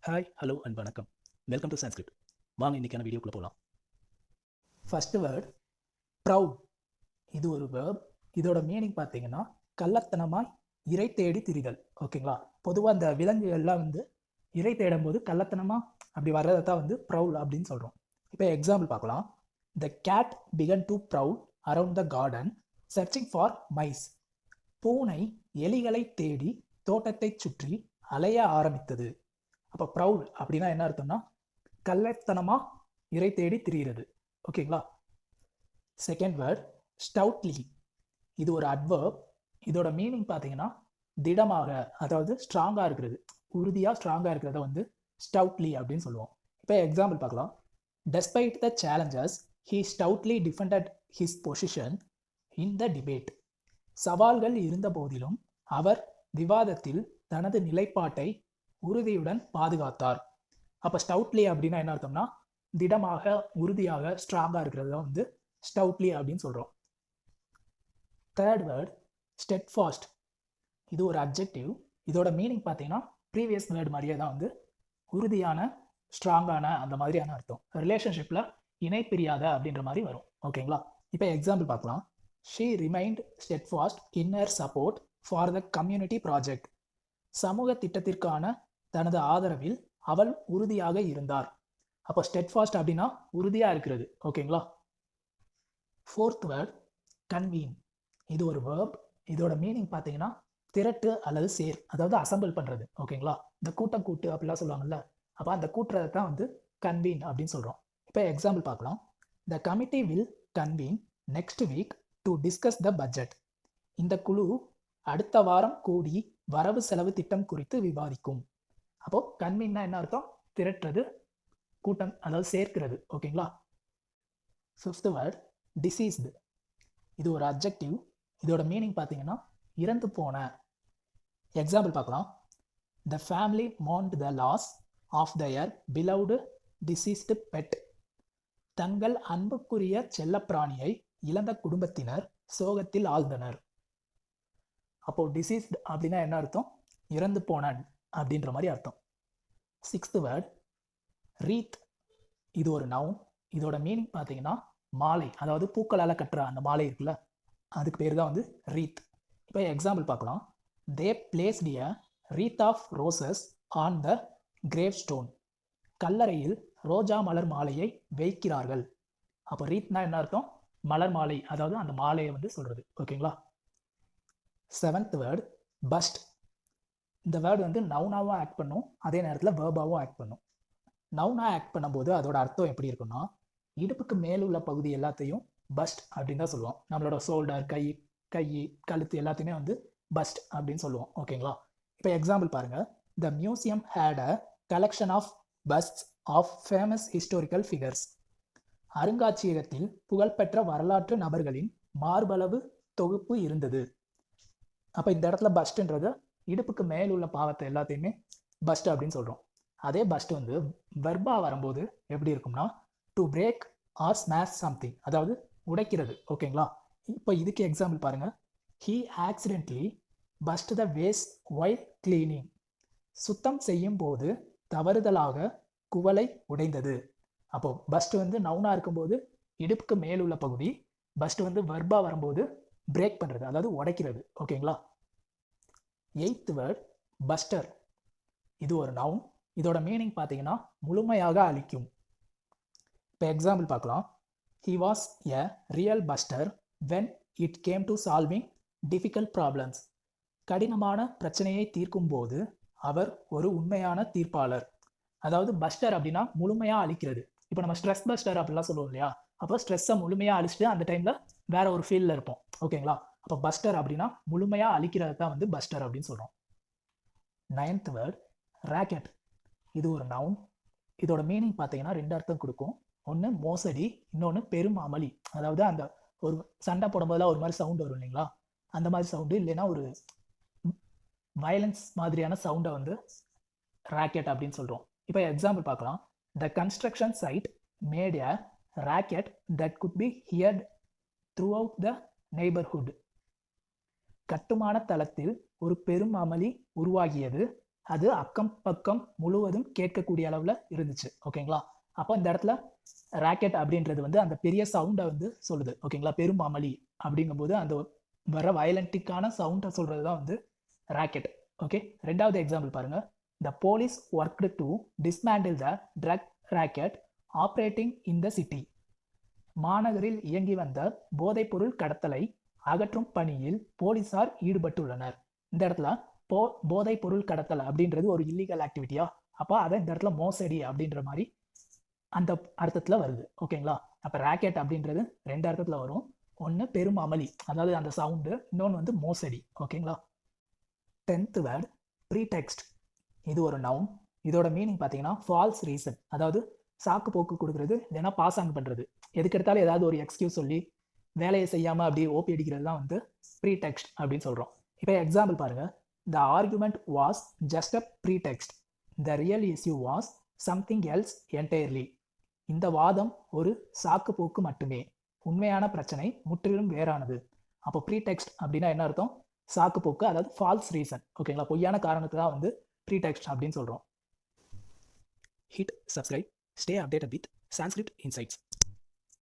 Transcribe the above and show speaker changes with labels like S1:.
S1: Hi, hello and வணக்கம். Welcome to Sanskrit. வாங்க இன்னைக்கான வீடியோக்குள்ள போகலாம். First word proud. இது ஒரு வேர்ப். இதோட மீனிங் பார்த்தீங்கன்னா கள்ளத்தனமாய் இரை தேடி திரிதல். ஓகேங்களா? பொதுவாக அந்த விலங்குகள்லாம் இரை தேடும் போது கள்ளத்தனமாக அப்படி வர்றதை தான் ப்ரவுல் அப்படின்னு சொல்கிறோம். இப்போ எக்ஸாம்பிள் பார்க்கலாம். The cat began to prowl around the garden searching for mice. பூனை எலிகளை தேடி தோட்டத்தை சுற்றி அலைய ஆரம்பித்தது. அப்போ ப்ரவுல் அப்படின்னா என்ன அர்த்தம்னா கள்ளத்தனமாக இரை தேடி திரிகிறது. ஓகேங்களா? Second word stoutly. இது ஒரு அட்வர்ப். இதோட மீனிங் பார்த்தீங்கன்னா திடமாக, அதாவது ஸ்ட்ராங்காக இருக்கிறது, உறுதியாக ஸ்ட்ராங்காக இருக்கிறத ஸ்டவுட்லி அப்படின்னு சொல்லுவோம். இப்போ எக்ஸாம்பிள் பார்க்கலாம். Despite the challenges he stoutly defended his position in the debate. சவால்கள் இருந்த போதிலும் அவர் விவாதத்தில் தனது நிலைப்பாட்டை உறுதியுடன் பாதுகாத்தார். அப்போ ஸ்டவுட்லி அப்படின்னா என்ன அர்த்தம்னா திடமாக, உறுதியாக, ஸ்ட்ராங்காக இருக்கிறத ஸ்டவுட்லி அப்படின்னு சொல்கிறோம். Third word steadfast. இது ஒரு அப்ஜெக்டிவ். இதோட மீனிங் பார்த்தீங்கன்னா ப்ரீவியஸ் வேர்டு மாதிரியே தான் உறுதியான, ஸ்ட்ராங்கான அந்த மாதிரியான அர்த்தம். ரிலேஷன்ஷிப்பில் இணை பிரியாத அப்படின்ற மாதிரி வரும். ஓகேங்களா? இப்போ எக்ஸாம்பிள் பார்க்கலாம். She remind steadfast in her support for the community project. சமூக திட்டத்திற்கான தனது ஆதரவில் அவள் உறுதியாக இருந்தார். அப்போ ஸ்டெட்ஃபாஸ்ட் அப்படின்னா உறுதியாக இருக்கிறது. ஓகேங்களா? Fourth word convene. இது ஒரு வேர்ப். இதோட மீனிங் பார்த்தீங்கன்னா திரட்டு அல்லது சேர், அதாவது அசம்பிள் பண்ணுறது. ஓகேங்களா? இந்த கூட்டம் கூட்டு அப்படிலாம் சொல்லுவாங்கல்ல, அப்போ அந்த கூட்டுறதை தான் கன்வீன் அப்படின்னு சொல்கிறோம். இப்போ எக்ஸாம்பிள் பார்க்கலாம். The committee will convene next week to discuss the budget. இந்த குழு அடுத்த வாரம் கூடி வரவு செலவு திட்டம் குறித்து விவாதிக்கும். அப்போது கன்வீன்னா என்ன அர்த்தம்? திரட்டுறது, கூட்டம், அதாவது சேர்க்கிறது. ஓகேங்களா? Fifth word deceased. இது ஒரு அப்ஜெக்டிவ். இதோட மீனிங் பார்த்தீங்கன்னா இறந்து போன. எக்ஸாம்பிள் பார்க்கலாம். The family mourned the loss of their beloved deceased pet. தங்கள் அன்புக்குரிய செல்லப்பிராணியை இழந்த குடும்பத்தினர் சோகத்தில் ஆழ்ந்தனர். அப்போது டிசீஸ்டு அப்படின்னா என்ன அர்த்தம்? இறந்து போனான் அப்படின்ற மாதிரி அர்த்தம். Sixth word wreath. இது ஒரு நவுன். இதோட மீனிங் பார்த்தீங்கன்னா மாலை, அதாவது பூக்களால் கட்டுற அந்த மாலை இருக்குல்ல, அதுக்கு பேர் தான் ரீத். இப்போ எக்ஸாம்பிள் பார்க்கலாம். They placed a wreath of roses on the grave stone. கல்லறையில் ரோஜா மலர் மாலையை வைக்கிறார்கள். அப்போ ரீத்னா என்ன அர்த்தம்? மலர் மாலை, அதாவது அந்த மாலையை சொல்கிறது. ஓகேங்களா? Seventh word first. இந்த வேர்டு நவுனாகவும் ஆக்ட் பண்ணும், அதே நேரத்தில் வேர்பாகவும் ஆக்ட் பண்ணும். நவுனாக ஆக்ட் பண்ணும்போது அதோட அர்த்தம் எப்படி இருக்குன்னா இடுப்புக்கு மேலுள்ள பகுதி எல்லாத்தையும் பஸ்ட் அப்படின்னு தான் சொல்லுவோம். நம்மளோட ஷோல்டர், கை, கழுத்து எல்லாத்தையுமே பஸ்ட் அப்படின்னு சொல்லுவோம். ஓகேங்களா? இப்போ எக்ஸாம்பிள் பாருங்கள். The museum had a collection of busts of famous historical figures. அருங்காட்சியகத்தில் புகழ்பெற்ற வரலாற்று நபர்களின் மார்பளவு தொகுப்பு இருந்தது. அப்போ இந்த இடத்துல பஸ்ட்ன்றது இடுப்புக்கு மேலுள்ள பாவத்தை எல்லாத்தையுமே பஸ்ட் அப்படின்னு சொல்கிறோம். அதே பஸ்ட் வெர்பா வரும்போது எப்படி இருக்கும்னா to break R smash something, அதாவது உடைக்கிறது. ஓகேங்களா? இப்போ இதுக்கு எக்ஸாம்பிள் பாருங்கள். He accidentally first the waste while cleaning. சுத்தம் செய்யும் போது தவறுதலாக குவளை உடைந்தது. அப்போது பஸ்ட் நவுனாக இருக்கும்போது இடுப்புக்கு மேலுள்ள பகுதி, பஸ்ட் வெர்பா வரும்போது பிரேக் பண்ணுறது, அதாவது உடைக்கிறது. ஓகேங்களா? Eighth word buster. இது ஒரு நவுன். இதோட மீனிங் பார்த்தீங்கன்னா முழுமையாக அழிக்கும். இப்போ எக்ஸாம்பிள் பார்க்கலாம். He was a real buster when it came to solving difficult problems. கடினமான பிரச்சனையை தீர்க்கும் போது அவர் ஒரு உண்மையான தீர்ப்பாளர். அதாவது பஸ்டர் அப்படின்னா முழுமையாக அழிக்கிறது. இப்போ நம்ம ஸ்ட்ரெஸ் பஸ்டர் அப்படிலாம் சொல்லுவோம் இல்லையா? அப்போ ஸ்ட்ரெஸ்ஸை முழுமையாக அழிச்சிட்டு அந்த டைமில் வேற ஒரு ஃபீல்டில் இருப்போம். ஓகேங்களா? அப்போ பஸ்டர் அப்படின்னா முழுமையாக அழிக்கிறது தான் பஸ்டர் அப்படின்னு சொல்கிறோம். Ninth word rocket. இது ஒரு நவுன். இதோட மீனிங் பார்த்தீங்கன்னா ரெண்டு அர்த்தம் கொடுக்கும். ஒன்று மோசடி, இன்னொன்று பெரும் அமளி. அதாவது அந்த ஒரு சண்டை போடும்போதெல்லாம் ஒரு மாதிரி சவுண்டு வரும் இல்லைங்களா? அந்த மாதிரி சவுண்டு, இல்லைன்னா ஒரு வயலன்ஸ் மாதிரியான சவுண்டை ராக்கெட் அப்படின்னு சொல்கிறோம். இப்போ எக்ஸாம்பிள் பார்க்கலாம். The construction site made a rocket that could be heard through out the neighbourhood. கட்டுமான தளத்தில் ஒரு பெரும் அமளி உருவாகியது, அது அக்கம் பக்கம் முழுவதும் கேட்கக்கூடிய அளவில் இருந்துச்சு. ஓகேங்களா? அப்போ இந்த இடத்துல ராக்கெட் அப்படின்றது வந்து அந்த பெரிய சவுண்டை வந்து சொல்லுது. ஓகேங்களா? பெரும் அமளி அப்படிங்கும்போது அந்த வர வயலண்டிக்கான சவுண்டை சொல்கிறது தான் வந்து ராக்கெட். ஓகே, ரெண்டாவது எக்ஸாம்பிள் பாருங்க. The police worked to dismantle the drug racket operating in the city. மாநகரில் இயங்கி வந்த போதைப்பொருள் கடத்தலை அகற்றும் பணியில் போலீசார் ஈடுபட்டுள்ளனர். இந்த இடத்துல போதைப் பொருள் கடத்தல் அப்படின்றது ஒரு இல்லீகல் ஆக்டிவிட்டியா, அப்போ அதை இந்த இடத்துல மோசடி அப்படின்ற மாதிரி அந்த அர்த்தத்தில் வருது. ஓகேங்களா? அப்போ ராக்கெட் அப்படின்றது ரெண்டு அர்த்தத்தில் வரும். ஒன்று பெரும் அமளி, அதாவது அந்த சவுண்டு, இன்னொன்று வந்து மோசடி. ஓகேங்களா? 10th word ப்ரீடெக்ஸ்ட். இது ஒரு நவுன். இதோட மீனிங் பார்த்தீங்கன்னா ஃபால்ஸ் ரீசன், அதாவது சாக்கு போக்கு கொடுக்குறது, இல்லைன்னா பாசாங் பண்ணுறது. எதுக்கு எடுத்தாலும் ஏதாவது ஒரு எக்ஸ்கியூஸ் சொல்லி வேலையை செய்யாமல் அப்படியே ஓபி அடிக்கிறது தான் வந்து ப்ரீடெக்ஸ்ட் அப்படின்னு சொல்கிறோம். இப்போ எக்ஸாம்பிள் பாருங்கள். The argument was just a pretext. The real issue was something else entirely. இந்த வாதம் ஒரு சாக்கு போக்கு மட்டுமே, உண்மையான பிரச்சனை முற்றிலும் வேறானது. அப்போ ப்ரீடெக்ஸ்ட் அப்படின்னா என்ன அர்த்தம்? சாக்கு போக்கு, அதாவது ஃபால்ஸ் ரீசன். ஓகேங்களா? பொய்யான காரணத்தை தான் வந்து ப்ரீடெக்ஸ்ட் அப்படின்னு சொல்கிறோம். Hit subscribe, stay updated with Sanskrit insights.